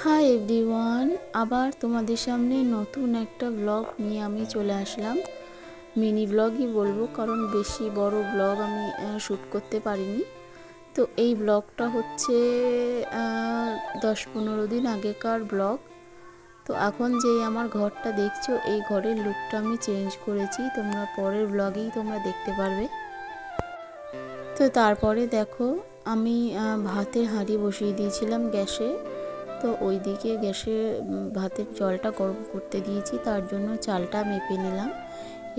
Hi everyone, আবার তোমাদের সামনে নতুন একটা ব্লগ নিয়ে আমি চলে আসলাম। মিনি ব্লগই বলবো, কারণ বেশি বড় ব্লগ আমি শ্যুট করতে পারিনি। তো এই ব্লগটা হচ্ছে 10-15 দিন আগেকার ব্লগ। তো এখন যেই আমার ঘরটা দেখছো, এই ঘরের লুকটা আমি চেঞ্জ করেছি, তোমরা পরের ব্লগেই তোমরা দেখতে পারবে। তো তারপরে দেখো, আমি ভাতের হাঁড়ি বসিয়ে দিয়েছিলাম গ্যাসে। তো ওইদিকে গ্যাসে ভাতের জলটা গরম করতে দিয়েছি, তার জন্য চালটা মেপে নিলাম।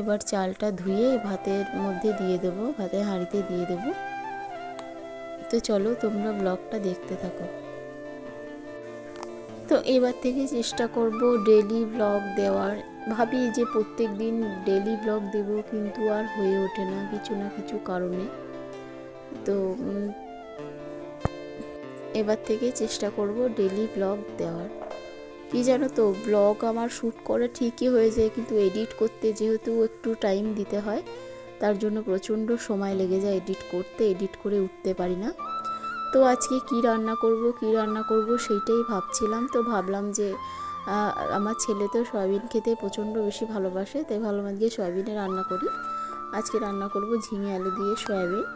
এবার চালটা ধুয়ে ভাতের মধ্যে দিয়ে দেবো, ভাতের হাঁড়িতে দিয়ে দেবো। তো চলো তোমরা ব্লগটা দেখতে থাকো। তো এবার থেকে চেষ্টা করব ডেলি ব্লগ দেওয়ার। ভাবি যে প্রত্যেক দিন ডেলি ব্লগ দেব, কিন্তু আর হয়ে ওঠে না কিছু না কিছু কারণে। তো এবার থেকে চেষ্টা করব ডেলি ব্লগ দেওয়ার। কি জানো তো, ব্লগ আমার শ্যুট করে ঠিকই হয়ে যায়, কিন্তু এডিট করতে যেহেতু একটু টাইম দিতে হয়, তার জন্য প্রচণ্ড সময় লেগে যায় এডিট করতে, এডিট করে উঠতে পারি না। তো আজকে কি রান্না করব সেইটাই ভাবছিলাম। তো ভাবলাম যে আমার ছেলে তো সয়াবিন খেতে প্রচণ্ড বেশি ভালোবাসে, তাই ভাবলাম আজকে সয়াবিনে রান্না করি। আজকে রান্না করব ঝিঙে আলু দিয়ে সয়াবিন।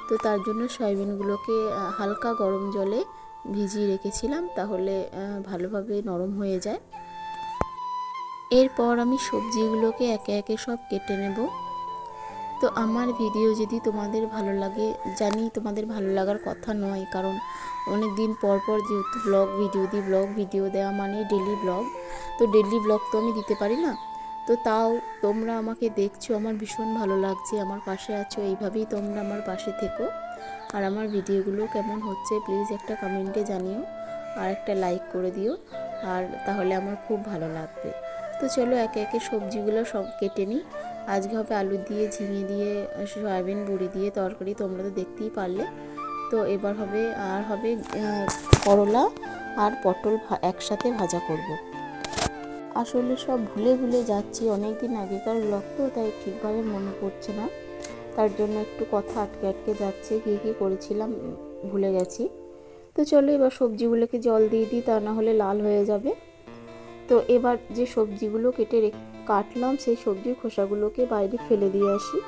তো তার জন্য সয়াবিনগুলোকে হালকা গরম জলে ভিজিয়ে রেখেছিলাম, তাহলে ভালোভাবে নরম হয়ে যায়। এরপর আমি সবজিগুলোকে একে একে সব কেটে নেব। তো আমার ভিডিও যদি তোমাদের ভালো লাগে, জানি তোমাদের ভালো লাগার কথা নয়, কারণ অনেক দিন পর পর যেহেতু ব্লগ ভিডিও দেওয়া মানে ডেলি ব্লগ, তো ডেলি ব্লগ তো আমি দিতে পারি না। তো তাও তোমরা আমাকে দেখছো, আমার ভীষণ ভালো লাগছে, আমার পাশে আছো, এইভাবেই তোমরা আমার পাশে থেকো। আর আমার ভিডিওগুলো কেমন হচ্ছে প্লিজ একটা কমেন্টে জানিও, আর একটা লাইক করে দিও, আর তাহলে আমার খুব ভালো লাগবে। তো চলো একে একে সবজিগুলো সব কেটে নিই। আজকে হবে আলু দিয়ে, ঝিঙে দিয়ে, সয়াবিন বড়ি দিয়ে তরকারি, তোমরা তো দেখতেই পারলে। তো এবার হবে করলা আর পটল একসাথে ভাজা করব। আসলে সব ভুলে যাচ্ছি, অনেক দিন আগেকার ব্লগ তো, তাই ঠিকভাবে মনে পড়ছে না, তার জন্য একটু কথা আটকে যাচ্ছে, কী করেছিলাম ভুলে গেছি। তো চলো এবার সবজিগুলোকে জল দিয়ে দিই, তা না হলে লাল হয়ে যাবে। তো এবার যে সবজিগুলো কাটলাম, সেই সবজির খোসাগুলোকে বাইরে ফেলে দিয়ে আসি।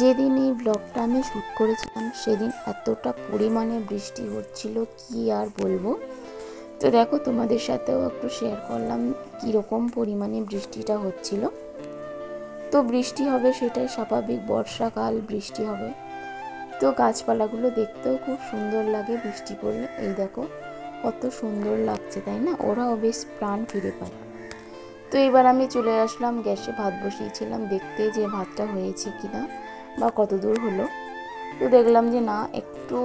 যেদিন এই ব্লগটা আমি শ্যুট করেছিলাম, সেদিন এতটা পরিমাণে বৃষ্টি হচ্ছিল, কি আর বলবো। তো দেখো, তোমাদের সাথেও একটু শেয়ার করলাম কীরকম পরিমাণে বৃষ্টিটা হচ্ছিল। তো বৃষ্টি হবে সেটাই স্বাভাবিক, বর্ষাকাল, বৃষ্টি হবে। তো গাছপালাগুলো দেখতেও খুব সুন্দর লাগে বৃষ্টি পড়লে। এই দেখো কত সুন্দর লাগছে, তাই না? ওরাও বেশ প্রাণ ফিরে পায়। তো এবার আমি চলে আসলাম গ্যাসে, ভাত বসিয়েছিলাম দেখতে যে ভাতটা হয়েছে কিনা বা কত দূর হলো। তো দেখলাম যে না, একটু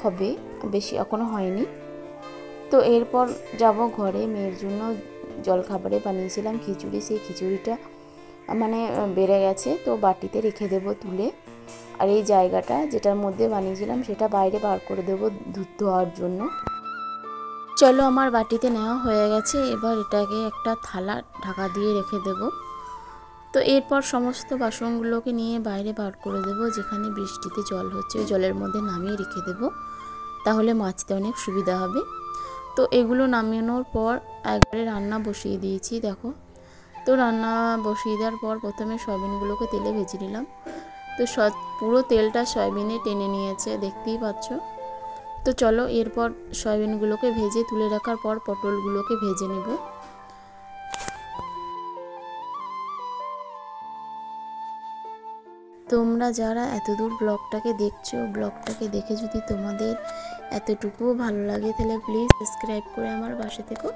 হবে, বেশি এখনো হয়নি। তো এরপর যাব ঘরে, মেয়ের জন্য জলখাবারে বানিয়েছিলাম খিচুড়ি, সেই খিচুড়িটা মানে বেড়ে গেছে, তো বাটিতে রেখে দেবো তুলে। আর এই জায়গাটা যেটার মধ্যে বানিয়েছিলাম সেটা বাইরে বার করে দেবো দুধ ধোয়ার জন্য। চলো আমার বাটিতে নেওয়া হয়ে গেছে, এবার এটাকে একটা থালা ঢাকা দিয়ে রেখে দেব। তো এরপর সমস্ত বাসনগুলোকে নিয়ে বাইরে বার করে দেব, যেখানে বৃষ্টিতে জল হচ্ছে ওই জলের মধ্যে নামিয়ে রেখে দেব, তাহলে মাজতে অনেক সুবিধা হবে। তো এগুলো নামানোর পর একবারে রান্না বসিয়ে দিয়েছি, দেখো। তো রান্না বসিয়ে দেওয়ার পর প্রথমে সয়াবিনগুলোকে তেলে ভেজে নিলাম। তো পুরো তেলটা সয়াবিনে টেনে নিয়েছে, দেখতেই পাচ্ছ। তো চলো এরপর সয়াবিনগুলোকে ভেজে তুলে রাখার পর পটলগুলোকে ভেজে নেব। তোমরা যারা এতদূর ব্লগটাকে দেখছো, ব্লগটাকে দেখে যদি তোমাদের এতটুকুও ভালো লাগে, তাহলে প্লিজ সাবস্ক্রাইব করে আমার পাশে থেকো,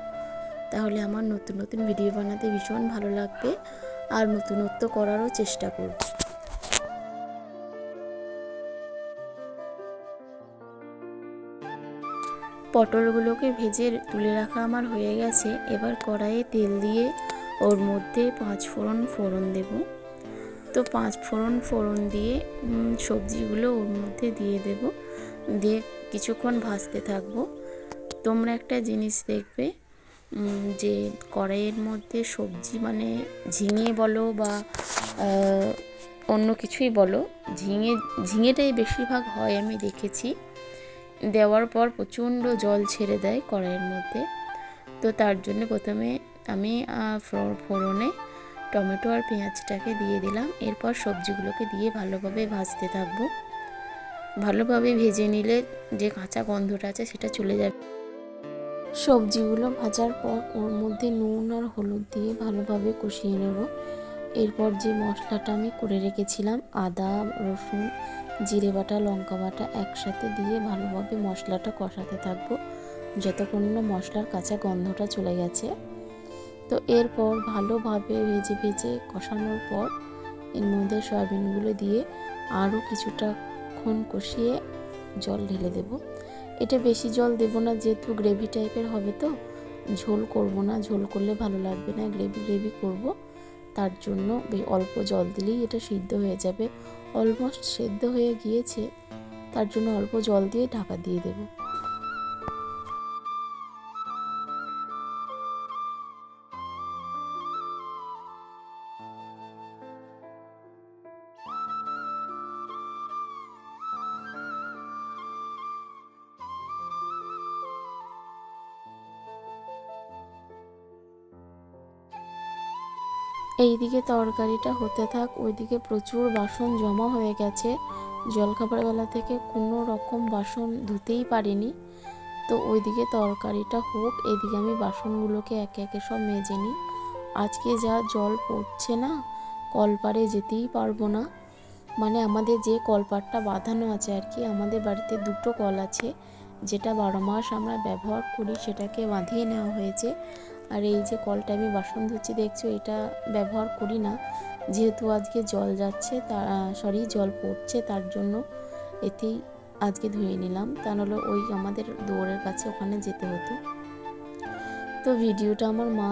তাহলে আমার নতুন নতুন ভিডিও বানাতে ভীষণ ভালো লাগবে, আর নতুনত্ব করারও চেষ্টা করব। পটলগুলোকে ভেজে তুলে রাখা আমার হয়ে গেছে। এবার কড়াইয়ে তেল দিয়ে ওর মধ্যে 5 ফোড়ন দেব। তো 5 ফোড়ন দিয়ে সবজিগুলো ওর মধ্যে দিয়ে দেব, দিয়ে কিছুক্ষণ ভাজতে থাকবো। তোমরা একটা জিনিস দেখবে, যে কড়াইয়ের মধ্যে সবজি মানে ঝিঙে বলো বা অন্য কিছুই বলো, ঝিঙেটাই বেশিরভাগ হয় আমি দেখেছি, দেওয়ার পর প্রচণ্ড জল ছেড়ে দেয় কড়াইয়ের মধ্যে। তো তার জন্য প্রথমে আমি ফোড়নে টমেটো আর পেঁয়াজটাকে দিয়ে দিলাম। এরপর সবজিগুলোকে দিয়ে ভালোভাবে ভাজতে থাকবো। ভালোভাবে ভেজে নিলে যে কাঁচা গন্ধটা আছে সেটা চলে যাবে। সবজিগুলো ভাজার পর ওর মধ্যে নুন আর হলুদ দিয়ে ভালোভাবে কষিয়ে নেব। এরপর যে মশলাটা আমি করে রেখেছিলাম, আদা, রসুন, জিরে বাটা, লঙ্কা বাটা একসাথে দিয়ে ভালোভাবে মশলাটা কষাতে থাকবো যতক্ষণ না মশলার কাঁচা গন্ধটা চলে গেছে। তো এরপর ভালোভাবে ভেজে ভেজে কষানোর পর এর মধ্যে সয়াবিনগুলো দিয়ে আরও কিছুটাক্ষণ কষিয়ে জল ঢেলে দেব। এটা বেশি জল দেব না, যেহেতু গ্রেভি টাইপের হবে, তো ঝোল করব না, ঝোল করলে ভালো লাগবে না, গ্রেভি গ্রেভি করব। তার জন্য অল্প জল দিলেই এটা সিদ্ধ হয়ে যাবে। অলমোস্ট সেদ্ধ হয়ে গিয়েছে, তার জন্য অল্প জল দিয়ে ঢাকা দিয়ে দেব। এইদিকে তরকারিটা হতে থাক, ওইদিকে প্রচুর বাসন জমা হয়ে গেছে। জলখাবারবেলা থেকে কোনো রকম বাসন ধুতেই পারিনি। তো ওইদিকে তরকারিটা হোক, এদিকে আমি বাসনগুলোকে একে একে সব মেজে নিই। আজকে যা জল পড়ছে না, কলপাড়ে যেতেই পারবো না। মানে আমাদের যে কলপাড়টা বাঁধানো আছে আর কি, আমাদের বাড়িতে দুটো কল আছে, যেটা 12 মাস আমরা ব্যবহার করি, সেটাকে বাঁধিয়ে নেওয়া হয়েছে। আর এই যে কলটা আমি বাসন ধুচ্ছি দেখছো, এটা ব্যবহার করি না, যেহেতু আজকে জল যাচ্ছে, জল পড়ছে, তার জন্য এতেই আজকে ধুয়ে নিলাম। তা নাহলে ওই আমাদের দুয়ারের কাছে ওখানে যেতে হতো। তো ভিডিওটা আমার মা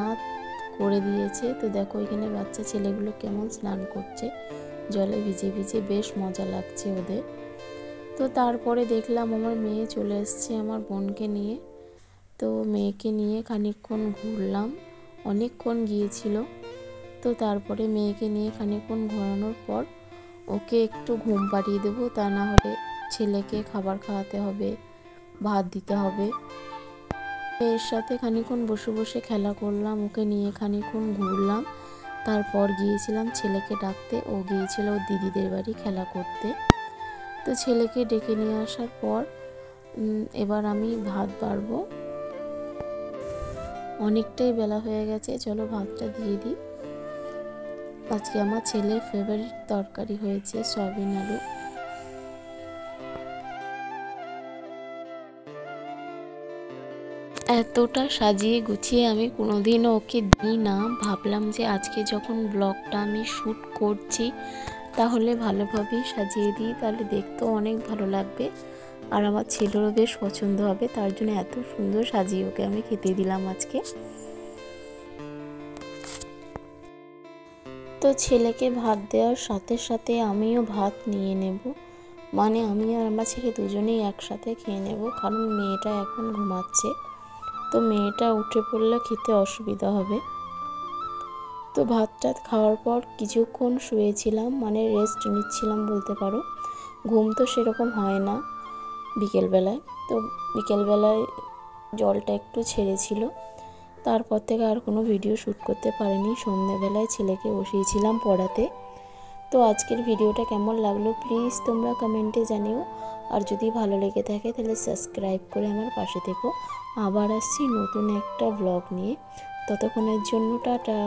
করে দিয়েছে। তো দেখো এখানে বাচ্চা ছেলেগুলো কেমন স্নান করছে জলে ভিজে ভিজে, বেশ মজা লাগছে ওদের। তো তারপরে দেখলাম আমার মেয়ে চলে এসছে আমার বোনকে নিয়ে। তো মেয়েকে নিয়ে খানিকক্ষণ ঘুরলাম, অনেকক্ষণ গিয়েছিল। তো তারপরে মেয়েকে নিয়ে খানিকক্ষণ ঘোরানোর পর ওকে একটু ঘুম পাড়িয়ে দেবো, তা না হলে ছেলেকে খাবার খাওয়াতে হবে, ভাত দিতে হবে। এর সাথে খানিকক্ষণ বসে বসে খেলা করলাম, ওকে নিয়ে খানিকক্ষণ ঘুরলাম। তারপর গিয়েছিলাম ছেলেকে ডাকতে, ও গিয়েছিল ওর দিদিদের বাড়ি খেলা করতে। তো ছেলেকে ডেকে নিয়ে আসার পর এবার আমি ভাত বাড়বো। অনেকটাই বেলা হয়ে গেছে, চলো ভাতটা দিয়ে দিই। আজকে আমার ছেলের ফেভারিট তরকারি হয়েছে সয়াবিন আলু। এতটা সাজিয়ে গুছিয়ে আমি কোনোদিনও ওকে দিই না। ভাবলাম যে আজকে যখন ব্লগটা আমি শ্যুট করছি, তাহলে ভালোভাবেই সাজিয়ে দিই, তাহলে দেখতেও অনেক ভালো লাগবে আর আমার ছেলেরও বেশ পছন্দ হবে। তার জন্য এত সুন্দর সাজিয়ে ওকে আমি খেতে দিলাম আজকে। তো ছেলেকে ভাত দেওয়ার সাথে সাথে আমিও ভাত নিয়ে নেব, মানে আমি আর আমার ছেলে দুজনেই একসাথে খেয়ে নেব, কারণ মেয়েটা এখন ঘুমাচ্ছে। তো মেয়েটা উঠে পড়লে খেতে অসুবিধা হবে। তো ভাতটা খাওয়ার পর কিছুক্ষণ শুয়েছিলাম, মানে রেস্ট নিচ্ছিলাম বলতে পারো। ঘুম তো সেরকম হয় না বিকেলবেলায়। তো বিকেলবেলায় জলটা একটু ছেড়েছিল, তারপর থেকে আর কোনো ভিডিও শ্যুট করতে পারিনি। সন্ধ্যেবেলায় ছেলেকে বসিয়েছিলাম পড়াতে। তো আজকের ভিডিওটা কেমন লাগলো প্লিজ তোমরা কমেন্টে জানিও, আর যদি ভালো লেগে থাকে তাহলে সাবস্ক্রাইব করে আমার পাশে থেকো। আবার আসছি নতুন একটা ব্লগ নিয়ে, ততক্ষণের জন্য টাটা।